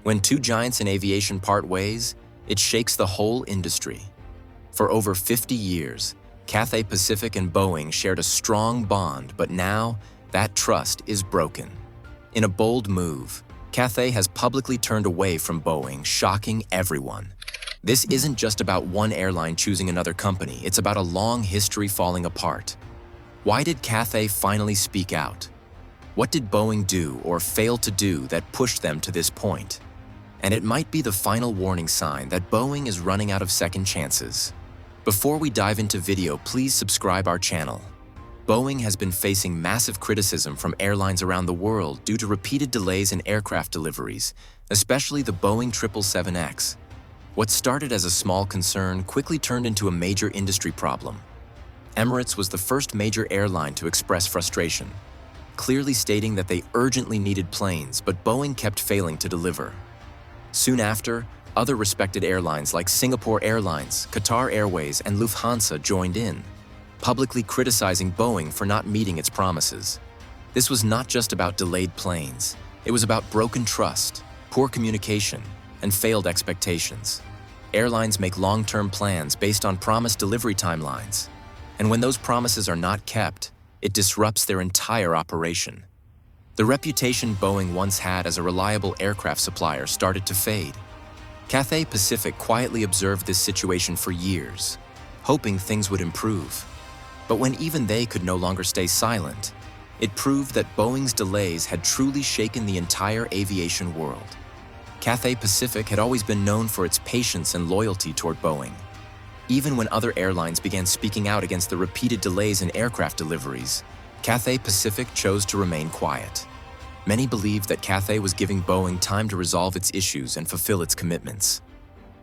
When two giants in aviation part ways, it shakes the whole industry. For over 50 years, Cathay Pacific and Boeing shared a strong bond, but now that trust is broken. In a bold move, Cathay has publicly turned away from Boeing, shocking everyone. This isn't just about one airline choosing another company, it's about a long history falling apart. Why did Cathay finally speak out? What did Boeing do or fail to do that pushed them to this point? And it might be the final warning sign that Boeing is running out of second chances. Before we dive into video, please subscribe our channel. Boeing has been facing massive criticism from airlines around the world due to repeated delays in aircraft deliveries, especially the Boeing 777X. What started as a small concern quickly turned into a major industry problem. Emirates was the first major airline to express frustration, clearly stating that they urgently needed planes, but Boeing kept failing to deliver. Soon after, other respected airlines like Singapore Airlines, Qatar Airways, and Lufthansa joined in, publicly criticizing Boeing for not meeting its promises. This was not just about delayed planes. It was about broken trust, poor communication, and failed expectations. Airlines make long-term plans based on promised delivery timelines, and when those promises are not kept, it disrupts their entire operation. The reputation Boeing once had as a reliable aircraft supplier started to fade. Cathay Pacific quietly observed this situation for years, hoping things would improve. But when even they could no longer stay silent, it proved that Boeing's delays had truly shaken the entire aviation world. Cathay Pacific had always been known for its patience and loyalty toward Boeing. Even when other airlines began speaking out against the repeated delays in aircraft deliveries, Cathay Pacific chose to remain quiet. Many believed that Cathay was giving Boeing time to resolve its issues and fulfill its commitments.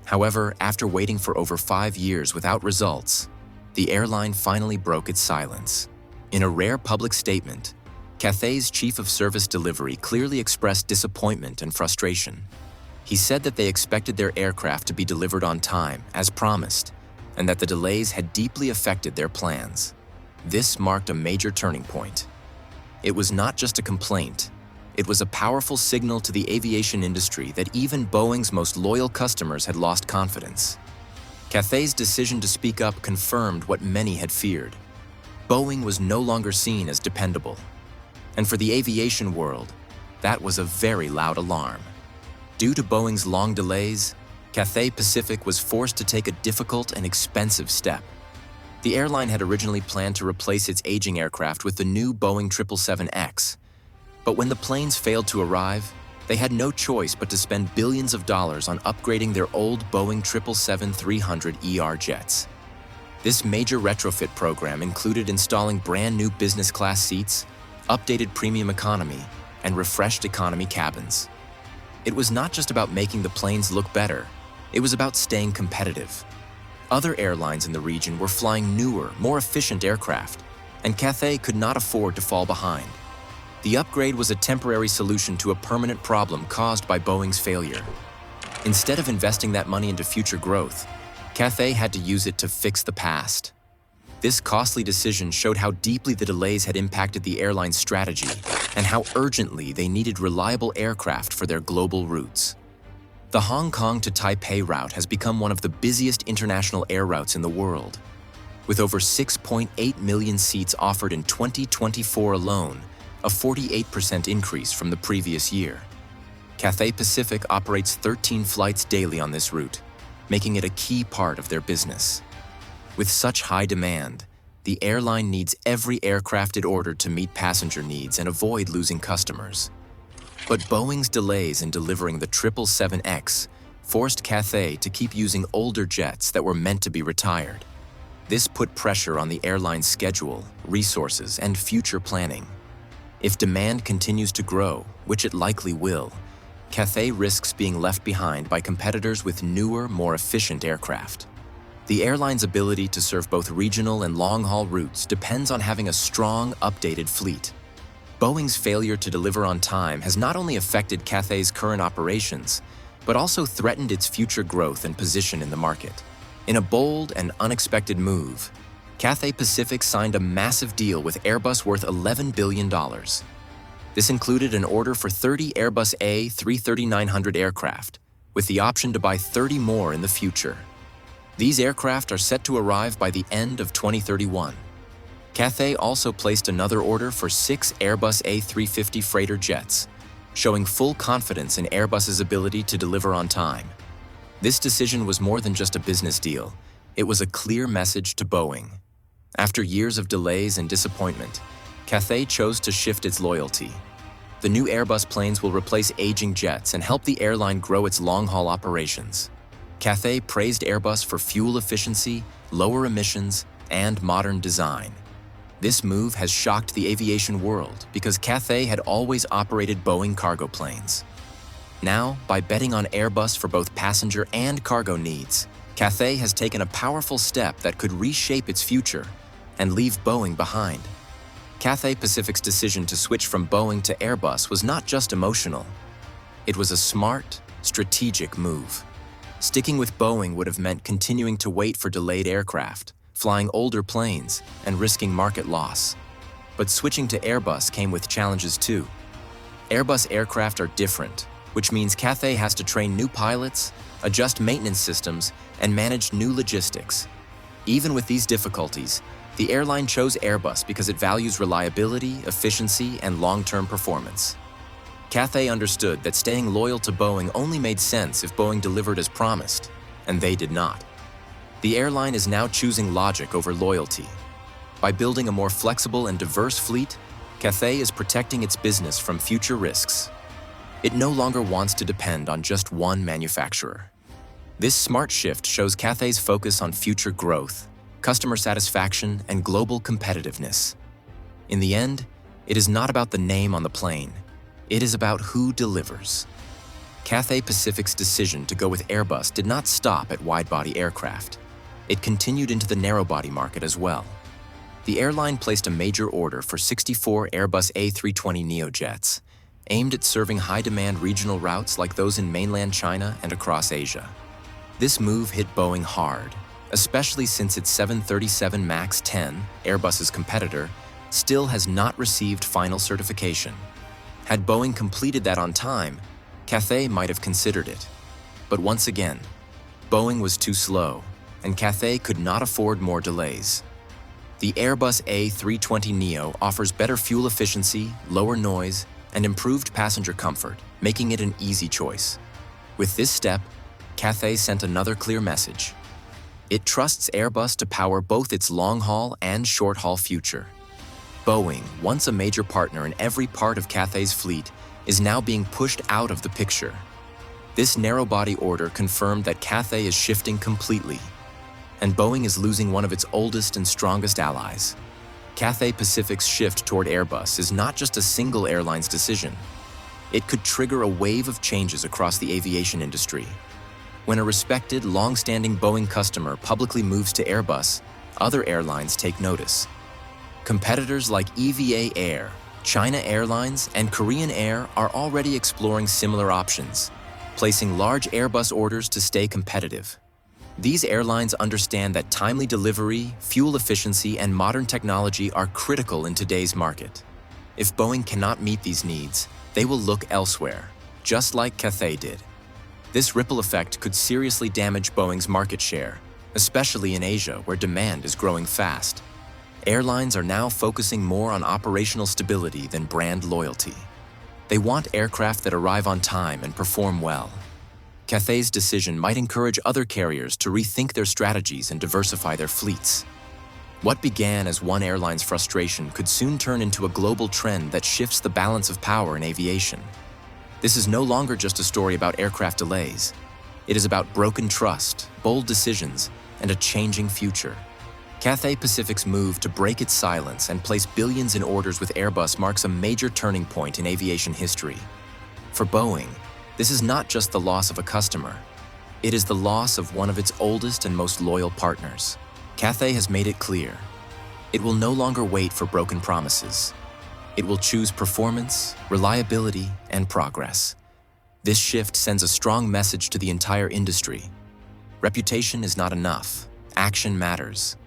However, after waiting for over 5 years without results, the airline finally broke its silence. In a rare public statement, Cathay's chief of service delivery clearly expressed disappointment and frustration. He said that they expected their aircraft to be delivered on time, as promised, and that the delays had deeply affected their plans. This marked a major turning point. It was not just a complaint. It was a powerful signal to the aviation industry that even Boeing's most loyal customers had lost confidence. Cathay's decision to speak up confirmed what many had feared. Boeing was no longer seen as dependable. And for the aviation world, that was a very loud alarm. Due to Boeing's long delays, Cathay Pacific was forced to take a difficult and expensive step. The airline had originally planned to replace its aging aircraft with the new Boeing 777X. But when the planes failed to arrive, they had no choice but to spend billions of dollars on upgrading their old Boeing 777-300ER jets. This major retrofit program included installing brand new business class seats, updated premium economy, and refreshed economy cabins. It was not just about making the planes look better, it was about staying competitive. Other airlines in the region were flying newer, more efficient aircraft, and Cathay could not afford to fall behind. The upgrade was a temporary solution to a permanent problem caused by Boeing's failure. Instead of investing that money into future growth, Cathay had to use it to fix the past. This costly decision showed how deeply the delays had impacted the airline's strategy and how urgently they needed reliable aircraft for their global routes. The Hong Kong to Taipei route has become one of the busiest international air routes in the world. With over 6.8 million seats offered in 2024 alone, a 48% increase from the previous year. Cathay Pacific operates 13 flights daily on this route, making it a key part of their business. With such high demand, the airline needs every aircraft it ordered to meet passenger needs and avoid losing customers. But Boeing's delays in delivering the 777X forced Cathay to keep using older jets that were meant to be retired. This put pressure on the airline's schedule, resources, and future planning. If demand continues to grow, which it likely will, Cathay risks being left behind by competitors with newer, more efficient aircraft. The airline's ability to serve both regional and long-haul routes depends on having a strong, updated fleet. Boeing's failure to deliver on time has not only affected Cathay's current operations, but also threatened its future growth and position in the market. In a bold and unexpected move, Cathay Pacific signed a massive deal with Airbus worth $11 billion. This included an order for 30 Airbus A330-900 aircraft, with the option to buy 30 more in the future. These aircraft are set to arrive by the end of 2031. Cathay also placed another order for 6 Airbus A350 freighter jets, showing full confidence in Airbus's ability to deliver on time. This decision was more than just a business deal. It was a clear message to Boeing. After years of delays and disappointment, Cathay chose to shift its loyalty. The new Airbus planes will replace aging jets and help the airline grow its long-haul operations. Cathay praised Airbus for fuel efficiency, lower emissions, and modern design. This move has shocked the aviation world because Cathay had always operated Boeing cargo planes. Now, by betting on Airbus for both passenger and cargo needs, Cathay has taken a powerful step that could reshape its future and leave Boeing behind. Cathay Pacific's decision to switch from Boeing to Airbus was not just emotional. It was a smart, strategic move. Sticking with Boeing would have meant continuing to wait for delayed aircraft, flying older planes, and risking market loss. But switching to Airbus came with challenges too. Airbus aircraft are different, which means Cathay has to train new pilots, adjust maintenance systems, and manage new logistics. Even with these difficulties, the airline chose Airbus because it values reliability, efficiency, and long-term performance. Cathay understood that staying loyal to Boeing only made sense if Boeing delivered as promised, and they did not. The airline is now choosing logic over loyalty. By building a more flexible and diverse fleet, Cathay is protecting its business from future risks. It no longer wants to depend on just one manufacturer. This smart shift shows Cathay's focus on future growth, customer satisfaction, and global competitiveness. In the end, it is not about the name on the plane. It is about who delivers. Cathay Pacific's decision to go with Airbus did not stop at wide-body aircraft. It continued into the narrow-body market as well. The airline placed a major order for 64 Airbus A320neo jets, aimed at serving high-demand regional routes like those in mainland China and across Asia. This move hit Boeing hard, especially since its 737 MAX 10, Airbus's competitor, still has not received final certification. Had Boeing completed that on time, Cathay might have considered it. But once again, Boeing was too slow, and Cathay could not afford more delays. The Airbus A320neo offers better fuel efficiency, lower noise, and improved passenger comfort, making it an easy choice. With this step, Cathay sent another clear message. It trusts Airbus to power both its long-haul and short-haul future. Boeing, once a major partner in every part of Cathay's fleet, is now being pushed out of the picture. This narrow-body order confirmed that Cathay is shifting completely, and Boeing is losing one of its oldest and strongest allies. Cathay Pacific's shift toward Airbus is not just a single airline's decision. It could trigger a wave of changes across the aviation industry. When a respected, long-standing Boeing customer publicly moves to Airbus, other airlines take notice. Competitors like EVA Air, China Airlines, and Korean Air are already exploring similar options, placing large Airbus orders to stay competitive. These airlines understand that timely delivery, fuel efficiency, and modern technology are critical in today's market. If Boeing cannot meet these needs, they will look elsewhere, just like Cathay did. This ripple effect could seriously damage Boeing's market share, especially in Asia, where demand is growing fast. Airlines are now focusing more on operational stability than brand loyalty. They want aircraft that arrive on time and perform well. Cathay's decision might encourage other carriers to rethink their strategies and diversify their fleets. What began as one airline's frustration could soon turn into a global trend that shifts the balance of power in aviation. This is no longer just a story about aircraft delays. It is about broken trust, bold decisions, and a changing future. Cathay Pacific's move to break its silence and place billions in orders with Airbus marks a major turning point in aviation history. For Boeing, this is not just the loss of a customer. It is the loss of one of its oldest and most loyal partners. Cathay has made it clear. It will no longer wait for broken promises. It will choose performance, reliability, and progress. This shift sends a strong message to the entire industry. Reputation is not enough. Action matters.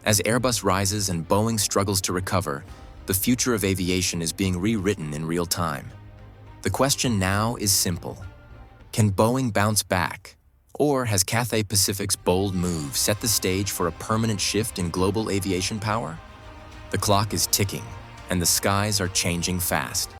As Airbus rises and Boeing struggles to recover, the future of aviation is being rewritten in real time. The question now is simple. Can Boeing bounce back? Or has Cathay Pacific's bold move set the stage for a permanent shift in global aviation power? The clock is ticking, and the skies are changing fast.